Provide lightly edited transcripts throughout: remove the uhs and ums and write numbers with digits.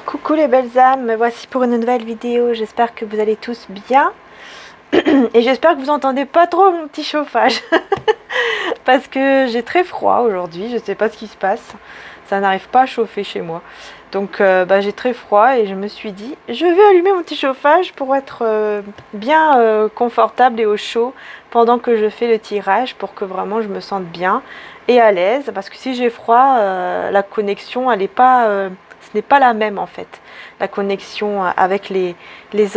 Coucou les belles âmes, me voici pour une nouvelle vidéo, j'espère que vous allez tous bien et j'espère que vous entendez pas trop mon petit chauffage parce que j'ai très froid aujourd'hui, je sais pas ce qui se passe, ça n'arrive pas à chauffer chez moi donc j'ai très froid et je me suis dit je vais allumer mon petit chauffage pour être bien confortable et au chaud pendant que je fais le tirage pour que vraiment je me sente bien et à l'aise parce que si j'ai froid la connexion elle est pas ce n'est pas la même en fait. La connexion avec les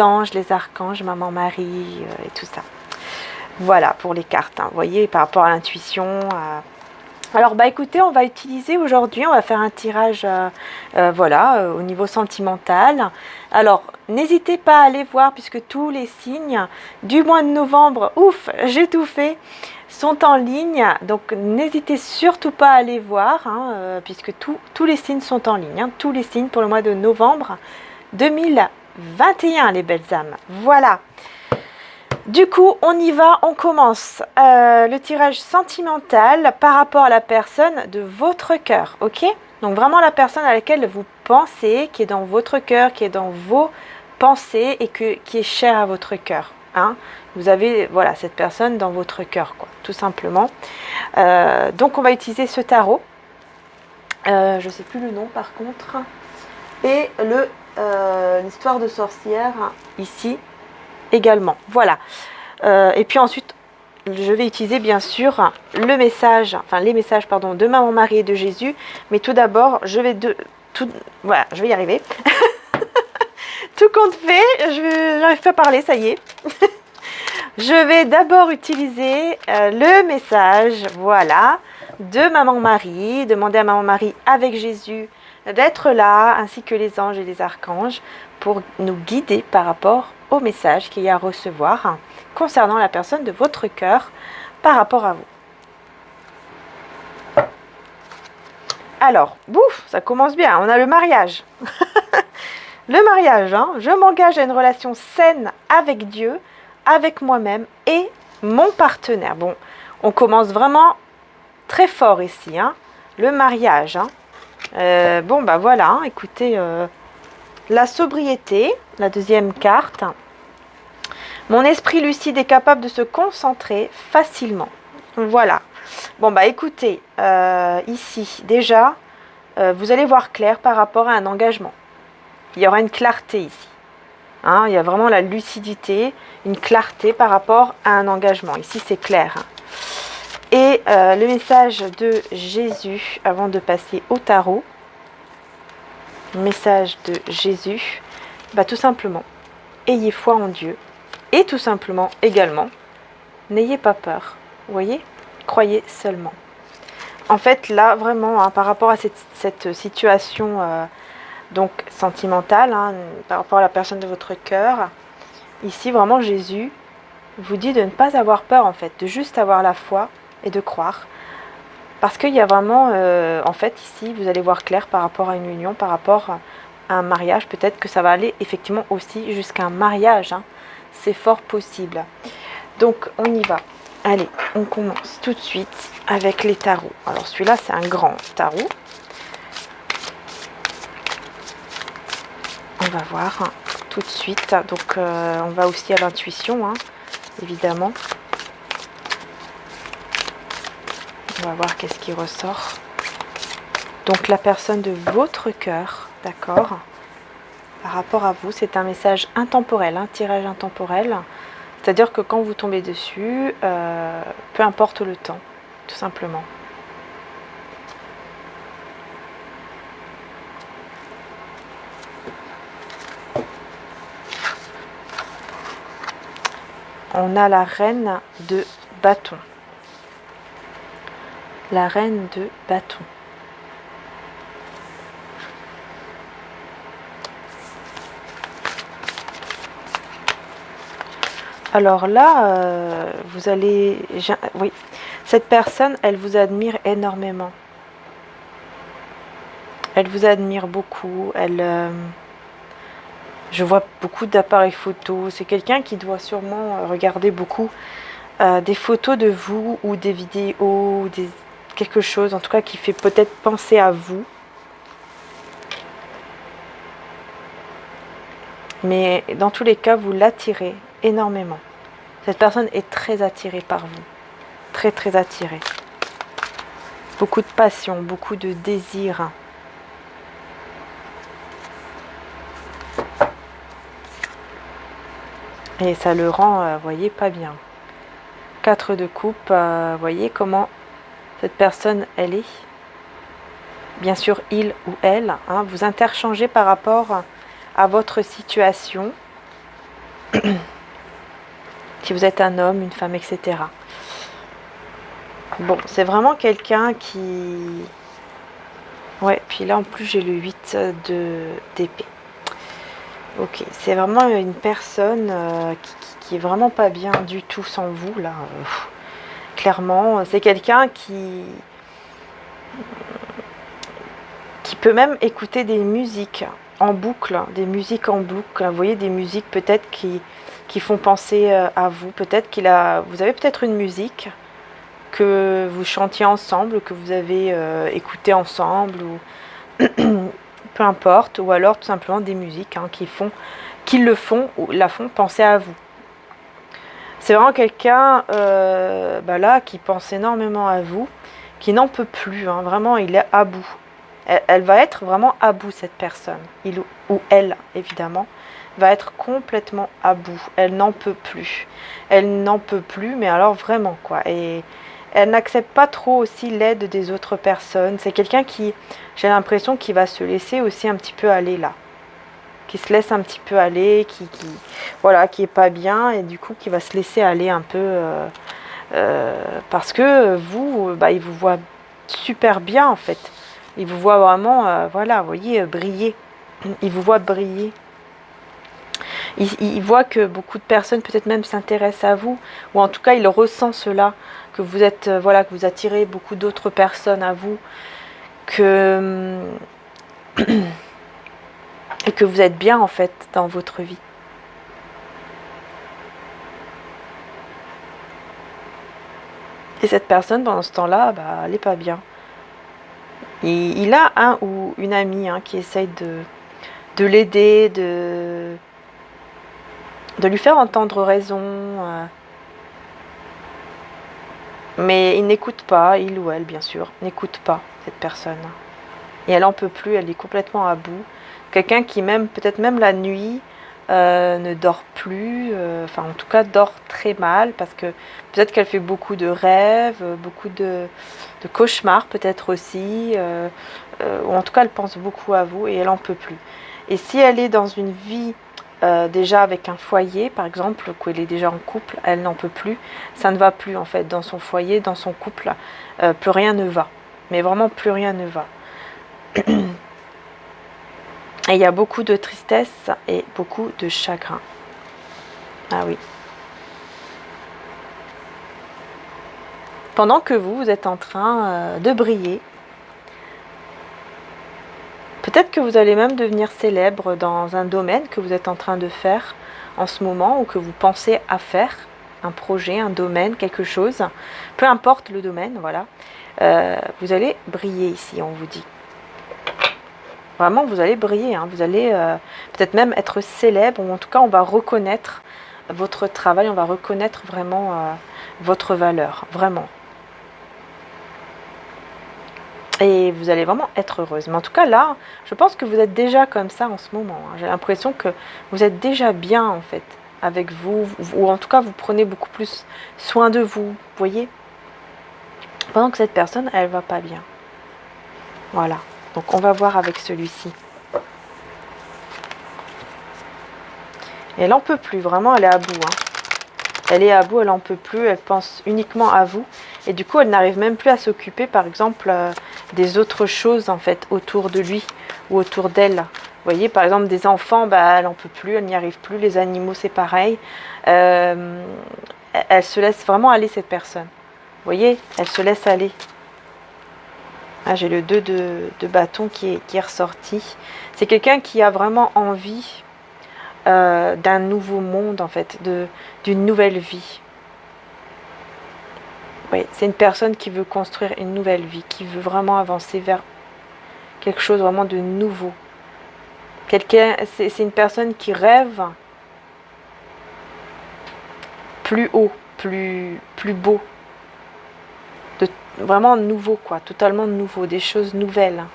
anges, les archanges, Maman Marie et tout ça. Voilà pour les cartes, hein. Vous voyez, par rapport à l'intuition. Alors écoutez, on va utiliser aujourd'hui, on va faire un tirage au niveau sentimental. Alors n'hésitez pas à aller voir puisque tous les signes du mois de novembre, ouf, j'ai tout fait, sont en ligne, donc n'hésitez surtout pas à aller voir, puisque tous les signes sont en ligne, tous les signes pour le mois de novembre 2021, les belles âmes. Voilà. Du coup, on y va, on commence le tirage sentimental par rapport à la personne de votre cœur, ok? Donc vraiment la personne à laquelle vous pensez, qui est dans votre cœur, qui est dans vos pensées et qui est chère à votre cœur. Vous avez voilà cette personne dans votre cœur, quoi, tout simplement. Donc on va utiliser ce tarot. Je ne sais plus le nom par contre. Et l'histoire de sorcière ici également. Voilà. Et puis ensuite, je vais utiliser bien sûr les messages de Maman Marie et de Jésus. Mais tout d'abord, je vais y arriver. Tout compte fait, je n'arrive pas à parler, ça y est. Je vais d'abord utiliser le message, voilà, de Maman Marie, demander à Maman Marie avec Jésus d'être là, ainsi que les anges et les archanges, pour nous guider par rapport au message qu'il y a à recevoir concernant la personne de votre cœur par rapport à vous. Alors, bouf, ça commence bien, on a le mariage. Le mariage, je m'engage à une relation saine avec Dieu, avec moi-même et mon partenaire. Bon, on commence vraiment très fort ici, le mariage. Voilà, écoutez, la sobriété, la deuxième carte. Mon esprit lucide est capable de se concentrer facilement. Voilà. Écoutez, ici, déjà, vous allez voir clair par rapport à un engagement. Il y aura une clarté ici. Il y a vraiment la lucidité, une clarté par rapport à un engagement. Ici, c'est clair. Et le message de Jésus, avant de passer au tarot. Message de Jésus, tout simplement, ayez foi en Dieu. Et tout simplement, également, n'ayez pas peur. Vous voyez ? Croyez seulement. En fait, là, vraiment, par rapport à cette situation donc sentimentale, par rapport à la personne de votre cœur, ici, vraiment, Jésus vous dit de ne pas avoir peur, en fait, de juste avoir la foi et de croire. Parce qu'il y a vraiment, en fait, ici, vous allez voir clair par rapport à une union, par rapport à un mariage. Peut-être que ça va aller effectivement aussi jusqu'à un mariage. C'est fort possible. Donc, on y va. Allez, on commence tout de suite avec les tarots. Alors, celui-là, c'est un grand tarot. On va voir tout de suite. Donc, on va aussi à l'intuition, évidemment. On va voir qu'est-ce qui ressort. Donc la personne de votre cœur, d'accord, par rapport à vous, c'est un message intemporel, un tirage intemporel. C'est-à-dire que quand vous tombez dessus, peu importe le temps, tout simplement. On a la reine de bâton. La reine de bâton. Alors là, vous allez... Oui, cette personne, elle vous admire énormément. Elle vous admire beaucoup. Je vois beaucoup d'appareils photo. C'est quelqu'un qui doit sûrement regarder beaucoup des photos de vous ou des vidéos, ou quelque chose en tout cas qui fait peut-être penser à vous. Mais dans tous les cas, vous l'attirez énormément. Cette personne est très attirée par vous. Très, très attirée. Beaucoup de passion, beaucoup de désir. Et ça le rend, vous voyez, pas bien. 4 de coupe, vous voyez comment cette personne, elle est. Bien sûr, il ou elle. Hein, vous interchangez par rapport à votre situation. Si vous êtes un homme, une femme, etc. Bon, c'est vraiment quelqu'un qui... Ouais, puis là en plus j'ai le 8 d'épée. Ok, c'est vraiment une personne qui est vraiment pas bien du tout sans vous, là. Clairement, c'est quelqu'un qui peut même écouter des musiques en boucle, des musiques en boucle. Vous voyez, des musiques peut-être qui font penser à vous. Peut-être vous avez peut-être une musique que vous chantiez ensemble, que vous avez écouté ensemble, ou peu importe, ou alors tout simplement des musiques hein, qui le font ou la font penser à vous. C'est vraiment quelqu'un là qui pense énormément à vous, qui n'en peut plus, hein, vraiment il est à bout. Elle va être vraiment à bout cette personne, il ou elle évidemment, va être complètement à bout, elle n'en peut plus. Elle n'en peut plus, mais alors vraiment quoi. Et elle n'accepte pas trop aussi l'aide des autres personnes. C'est quelqu'un qui, j'ai l'impression, qui va se laisser aussi un petit peu aller là. Qui se laisse un petit peu aller, voilà, qui est pas bien et du coup qui va se laisser aller un peu parce que vous, il vous voit super bien en fait. Il vous voit vraiment, voilà, vous voyez, briller. Il vous voit briller. Il voit que beaucoup de personnes peut-être même s'intéressent à vous, ou en tout cas il ressent cela, que vous êtes, voilà, que vous attirez beaucoup d'autres personnes à vous, et que vous êtes bien en fait dans votre vie. Et cette personne pendant ce temps-là, elle n'est pas bien. Il a un ou une amie hein, qui essaye de l'aider, de lui faire entendre raison. Mais il n'écoute pas, il ou elle bien sûr, n'écoute pas cette personne. Et elle en peut plus, elle est complètement à bout. Quelqu'un qui même, peut-être même la nuit, ne dort plus, enfin en tout cas dort très mal parce que peut-être qu'elle fait beaucoup de rêves, beaucoup de cauchemars peut-être aussi, ou en tout cas elle pense beaucoup à vous et elle en peut plus. Et si elle est dans une vie déjà avec un foyer par exemple, qu'elle est déjà en couple, elle n'en peut plus, ça ne va plus en fait dans son foyer, dans son couple, plus rien ne va, mais vraiment plus rien ne va. Et il y a beaucoup de tristesse et beaucoup de chagrin. Ah oui. Pendant que vous êtes en train de briller, peut-être que vous allez même devenir célèbre dans un domaine que vous êtes en train de faire en ce moment ou que vous pensez à faire, un projet, un domaine, quelque chose, peu importe le domaine, voilà. Vous allez briller ici, on vous dit. Vraiment, vous allez briller, hein. Vous allez peut-être même être célèbre, ou en tout cas, on va reconnaître votre travail, on va reconnaître vraiment votre valeur, vraiment. Et vous allez vraiment être heureuse. Mais en tout cas, là, je pense que vous êtes déjà comme ça en ce moment. Hein. J'ai l'impression que vous êtes déjà bien, en fait, avec vous, ou en tout cas, vous prenez beaucoup plus soin de vous, vous voyez. Pendant que cette personne, elle va pas bien. Voilà. Donc on va voir avec celui-ci. Et elle n'en peut plus, vraiment elle est à bout. Hein. Elle est à bout, elle n'en peut plus, elle pense uniquement à vous. Et du coup elle n'arrive même plus à s'occuper par exemple des autres choses en fait autour de lui ou autour d'elle. Vous voyez par exemple des enfants, elle n'en peut plus, elle n'y arrive plus. Les animaux c'est pareil. Elle se laisse vraiment aller cette personne. Vous voyez, elle se laisse aller. Ah, j'ai le 2 de bâton qui est ressorti. C'est quelqu'un qui a vraiment envie d'un nouveau monde, en fait, d'une nouvelle vie. Oui, c'est une personne qui veut construire une nouvelle vie, qui veut vraiment avancer vers quelque chose vraiment de nouveau. C'est une personne qui rêve plus haut, plus beau, vraiment nouveau, quoi, totalement nouveau, des choses nouvelles.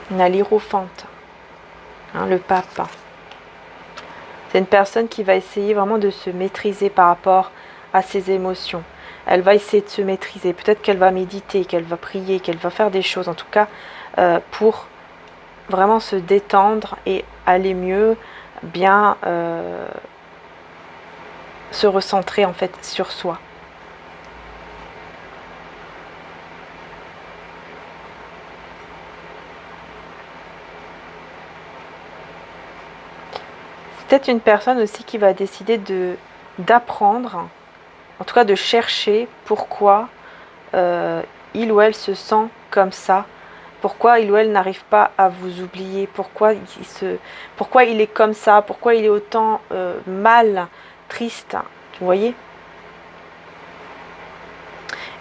On a l'Hiérophante, le pape. C'est une personne qui va essayer vraiment de se maîtriser par rapport à ses émotions. Elle va essayer de se maîtriser. Peut-être qu'elle va méditer, qu'elle va prier, qu'elle va faire des choses, en tout cas, pour vraiment se détendre et aller mieux, bien se recentrer en fait sur soi. C'est peut-être une personne aussi qui va décider d'apprendre, en tout cas de chercher pourquoi il ou elle se sent comme ça, pourquoi il ou elle n'arrive pas à vous oublier, pourquoi il est comme ça, pourquoi il est autant mal, triste, vous voyez.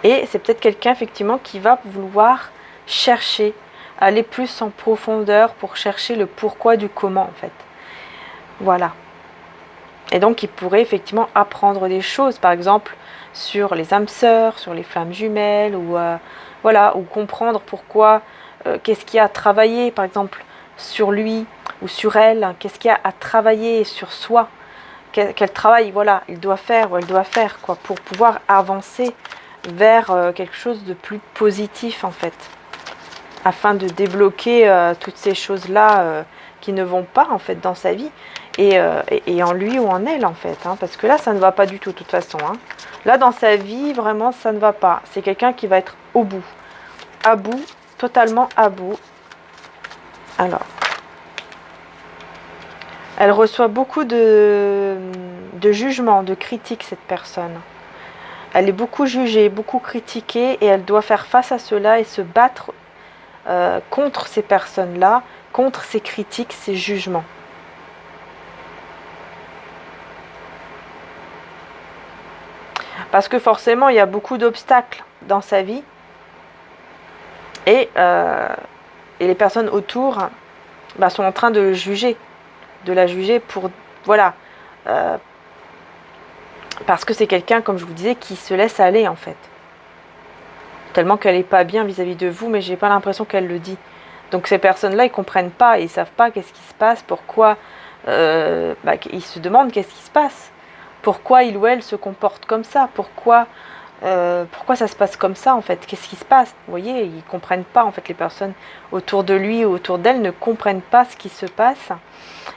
Et c'est peut-être quelqu'un effectivement qui va vouloir chercher, aller plus en profondeur pour chercher le pourquoi du comment en fait. Voilà. Et donc il pourrait effectivement apprendre des choses, par exemple sur les âmes sœurs, sur les flammes jumelles, ou voilà, ou comprendre pourquoi, qu'est-ce qu'il y a à travailler, par exemple sur lui ou sur elle, qu'est-ce qu'il y a à travailler sur soi, quel travail, voilà, il doit faire ou elle doit faire, quoi, pour pouvoir avancer vers quelque chose de plus positif en fait, afin de débloquer toutes ces choses-là qui ne vont pas en fait dans sa vie. Et en lui ou en elle en fait, parce que là ça ne va pas du tout de toute façon. Là dans sa vie vraiment ça ne va pas. C'est quelqu'un qui va être au bout, à bout, totalement à bout. Alors, elle reçoit beaucoup de jugements, de critiques cette personne. Elle est beaucoup jugée, beaucoup critiquée et elle doit faire face à cela et se battre contre ces personnes-là, contre ces critiques, ces jugements. Parce que forcément, il y a beaucoup d'obstacles dans sa vie. Et les personnes autour sont en train de le juger. De la juger pour... Voilà. Parce que c'est quelqu'un, comme je vous disais, qui se laisse aller en fait. Tellement qu'elle n'est pas bien vis-à-vis de vous, mais j'ai pas l'impression qu'elle le dit. Donc ces personnes-là, ils comprennent pas. Ils savent pas qu'est-ce qui se passe, pourquoi... ils se demandent qu'est-ce qui se passe. Pourquoi il ou elle se comporte comme ça, pourquoi ça se passe comme ça en fait, qu'est-ce qui se passe, vous voyez, ils ne comprennent pas en fait, les personnes autour de lui ou autour d'elle ne comprennent pas ce qui se passe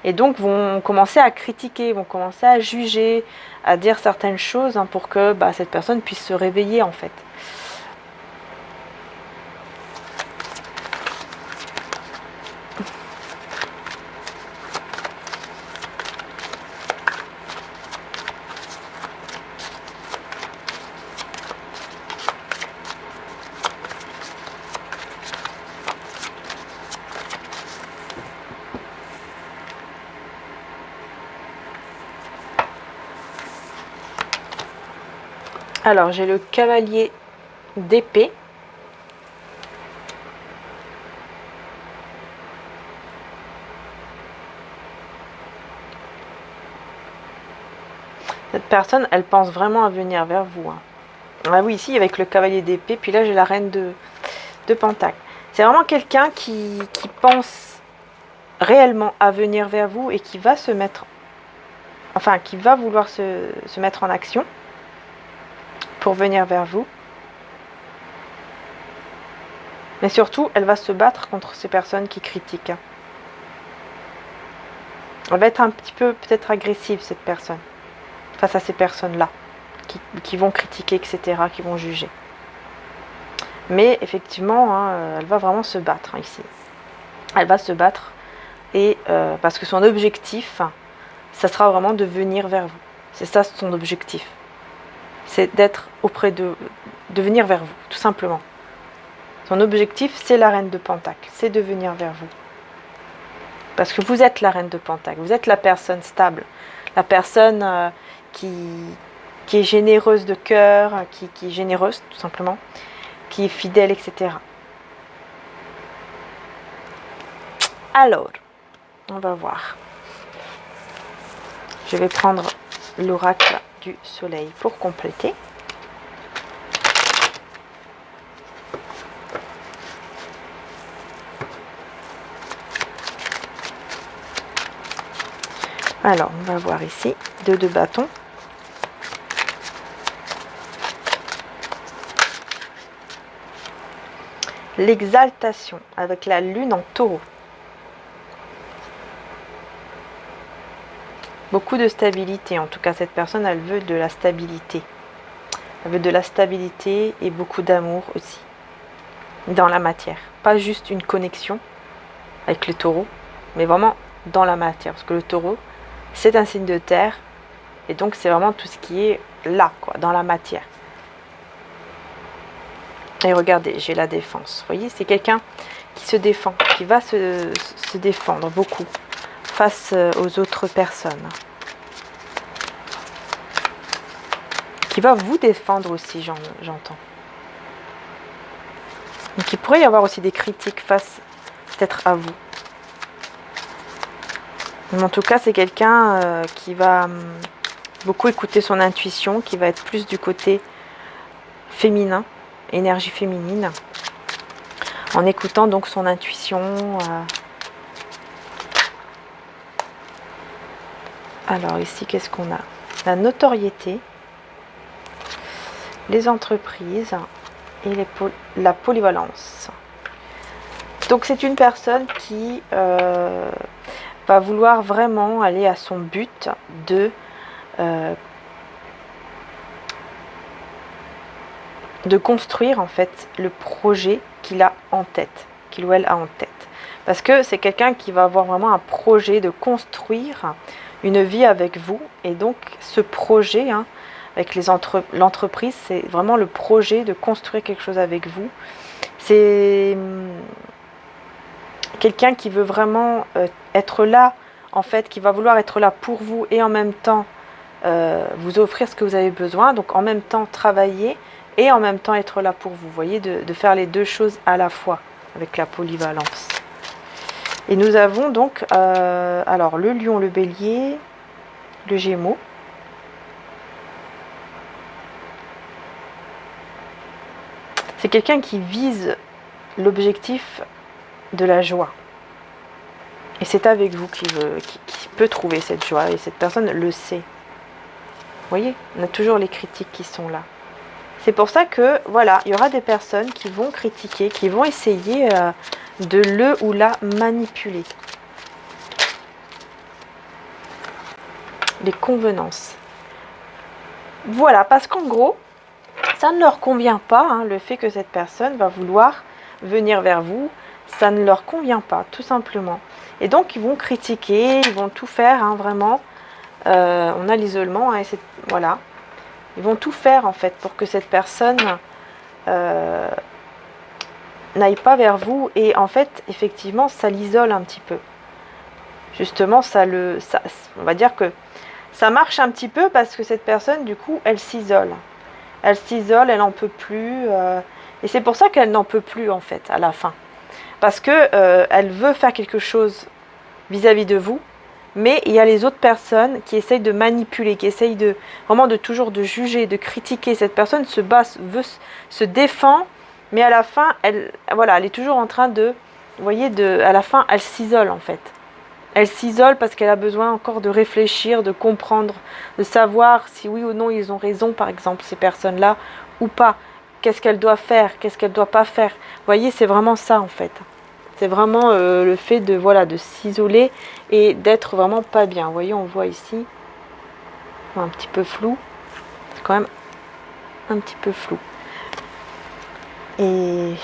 et donc vont commencer à critiquer, vont commencer à juger, à dire certaines choses pour que cette personne puisse se réveiller en fait. Alors, j'ai le cavalier d'épée. Cette personne, elle pense vraiment à venir vers vous. Ah oui, ici, avec le cavalier d'épée, puis là, j'ai la reine de Pentacle. C'est vraiment quelqu'un qui pense réellement à venir vers vous et qui va se mettre... Enfin, qui va vouloir se mettre en action pour venir vers vous. Mais surtout, elle va se battre contre ces personnes qui critiquent. Elle va être un petit peu peut-être agressive, cette personne, face à ces personnes-là, qui vont critiquer, etc., qui vont juger. Mais effectivement, elle va vraiment se battre ici. Elle va se battre, et parce que son objectif, ça sera vraiment de venir vers vous. C'est ça son objectif. C'est d'être auprès de venir vers vous, tout simplement. Son objectif, c'est la reine de Pentacle, c'est de venir vers vous. Parce que vous êtes la reine de Pentacle, vous êtes la personne stable, la personne qui est généreuse de cœur, qui est généreuse, tout simplement, qui est fidèle, etc. Alors, on va voir. Je vais prendre l'oracle du soleil pour compléter. Alors, on va voir ici, 2 de bâton. L'exaltation avec la lune en taureau. Beaucoup de stabilité, en tout cas cette personne, elle veut de la stabilité. Elle veut de la stabilité et beaucoup d'amour aussi, dans la matière. Pas juste une connexion avec le taureau, mais vraiment dans la matière, parce que le taureau, c'est un signe de terre, et donc c'est vraiment tout ce qui est là, quoi, dans la matière. Et regardez, j'ai la défense. Vous voyez, c'est quelqu'un qui se défend, qui va se défendre beaucoup face aux autres personnes. Qui va vous défendre aussi, j'entends. Donc il pourrait y avoir aussi des critiques face peut-être à vous. Mais en tout cas, c'est quelqu'un qui va beaucoup écouter son intuition, qui va être plus du côté féminin, énergie féminine, en écoutant donc son intuition. Alors ici, qu'est-ce qu'on a? La notoriété, les entreprises et la polyvalence. Donc c'est une personne qui va vouloir vraiment aller à son but de construire en fait le projet qu'il a en tête, qu'il ou elle a en tête. Parce que c'est quelqu'un qui va avoir vraiment un projet de construire une vie avec vous. Et donc ce projet, avec l'entreprise, c'est vraiment le projet de construire quelque chose avec vous. C'est quelqu'un qui veut vraiment être là, en fait, qui va vouloir être là pour vous et en même temps vous offrir ce que vous avez besoin. Donc en même temps travailler et en même temps être là pour vous. Vous voyez, de faire les deux choses à la fois avec la polyvalence. Et nous avons donc alors le lion, le bélier, le gémeaux. C'est quelqu'un qui vise l'objectif de la joie. Et c'est avec vous qui peut trouver cette joie. Et cette personne le sait. Vous voyez, on a toujours les critiques qui sont là. C'est pour ça que, voilà, il y aura des personnes qui vont critiquer, qui vont essayer de le ou la manipuler. Les convenances. Voilà, parce qu'en gros, ça ne leur convient pas, le fait que cette personne va vouloir venir vers vous, ça ne leur convient pas, tout simplement. Et donc, ils vont critiquer, ils vont tout faire, vraiment. On a l'isolement, et voilà. Ils vont tout faire, en fait, pour que cette personne n'aille pas vers vous. Et en fait, effectivement, ça l'isole un petit peu. Justement, on va dire que ça marche un petit peu parce que cette personne, du coup, elle s'isole. Elle s'isole, elle n'en peut plus. Et c'est pour ça qu'elle n'en peut plus, en fait, à la fin. Parce que elle veut faire quelque chose vis-à-vis de vous. Mais il y a les autres personnes qui essayent de manipuler, qui essayent vraiment toujours de juger, de critiquer. Cette personne se défend, mais à la fin, elle est toujours en train de, vous voyez, à la fin, elle s'isole en fait. Elle s'isole parce qu'elle a besoin encore de réfléchir, de comprendre, de savoir si oui ou non ils ont raison, par exemple, ces personnes-là, ou pas. Qu'est-ce qu'elle doit faire, qu'est-ce qu'elle ne doit pas faire. Vous voyez, c'est vraiment ça en fait. C'est vraiment le fait de s'isoler et d'être vraiment pas bien. Vous voyez, on voit ici, un petit peu flou. C'est quand même un petit peu flou. Et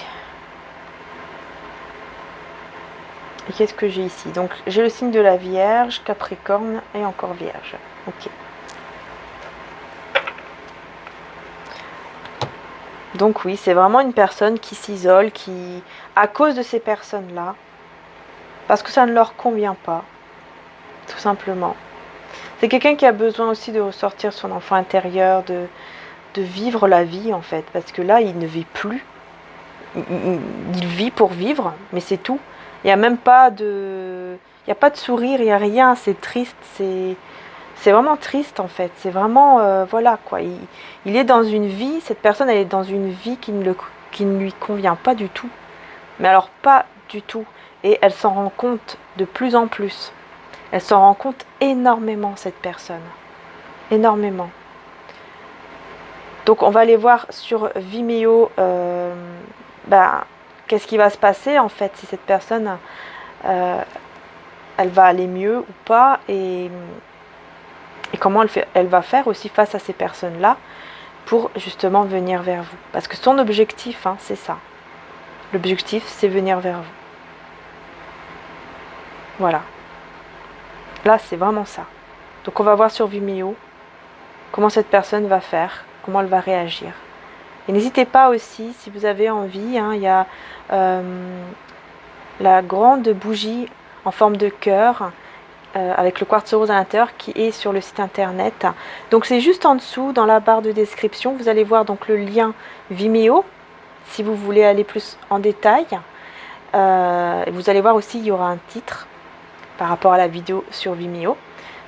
qu'est-ce que j'ai ici? Donc, j'ai le signe de la Vierge, Capricorne et encore Vierge. Ok. Donc oui, c'est vraiment une personne qui s'isole, qui, à cause de ces personnes-là, parce que ça ne leur convient pas, tout simplement. C'est quelqu'un qui a besoin aussi de ressortir son enfant intérieur, de vivre la vie en fait, parce que là, il ne vit plus. Il vit pour vivre, mais c'est tout. Il n'y a même pas de... Il n'y a pas de sourire, il n'y a rien, c'est triste, c'est vraiment triste en fait. C'est vraiment, voilà quoi, il est dans une vie, cette personne elle est dans une vie qui ne lui convient pas du tout. Mais alors pas du tout. Et elle s'en rend compte de plus en plus. Elle s'en rend compte énormément, cette personne. Énormément. Donc on va aller voir sur Vimeo qu'est-ce qui va se passer en fait si cette personne elle va aller mieux ou pas et comment elle va faire aussi face à ces personnes-là pour justement venir vers vous. Parce que son objectif, hein, c'est ça. L'objectif, c'est venir vers vous. Voilà. Là, c'est vraiment ça. Donc on va voir sur Vimeo comment cette personne va faire, comment elle va réagir. Et n'hésitez pas aussi, si vous avez envie, hein, il y a la grande bougie en forme de cœur avec le quartz rose à l'intérieur qui est sur le site internet. Donc c'est juste en dessous dans la barre de description, vous allez voir donc le lien Vimeo si vous voulez aller plus en détail. Vous allez voir aussi il y aura un titre par rapport à la vidéo sur Vimeo.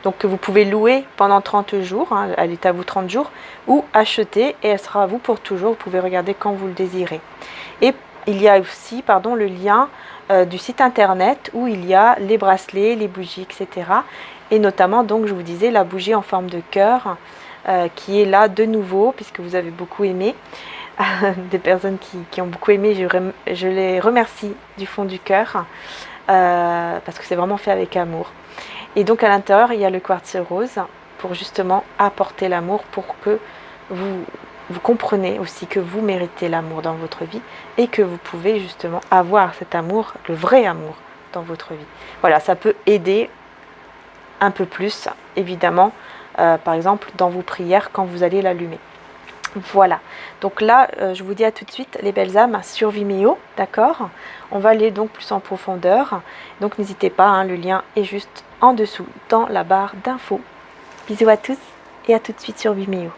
Donc que vous pouvez louer pendant 30 jours, hein, elle est à vous 30 jours, ou acheter et elle sera à vous pour toujours, vous pouvez regarder quand vous le désirez. Et il y a aussi le lien du site internet où il y a les bracelets, les bougies, etc. Et notamment, donc je vous disais, la bougie en forme de cœur qui est là de nouveau, puisque vous avez beaucoup aimé. Des personnes qui ont beaucoup aimé, je les remercie du fond du cœur, parce que c'est vraiment fait avec amour. Et donc à l'intérieur, il y a le quartz rose pour justement apporter l'amour, pour que vous comprenez aussi que vous méritez l'amour dans votre vie et que vous pouvez justement avoir cet amour, le vrai amour dans votre vie. Voilà, ça peut aider un peu plus, évidemment, par exemple dans vos prières quand vous allez l'allumer. Voilà, donc là, je vous dis à tout de suite, les belles âmes, sur Vimeo, d'accord? On va aller donc plus en profondeur, donc n'hésitez pas, hein, le lien est juste en dessous, dans la barre d'infos. Bisous à tous et à tout de suite sur Vimeo.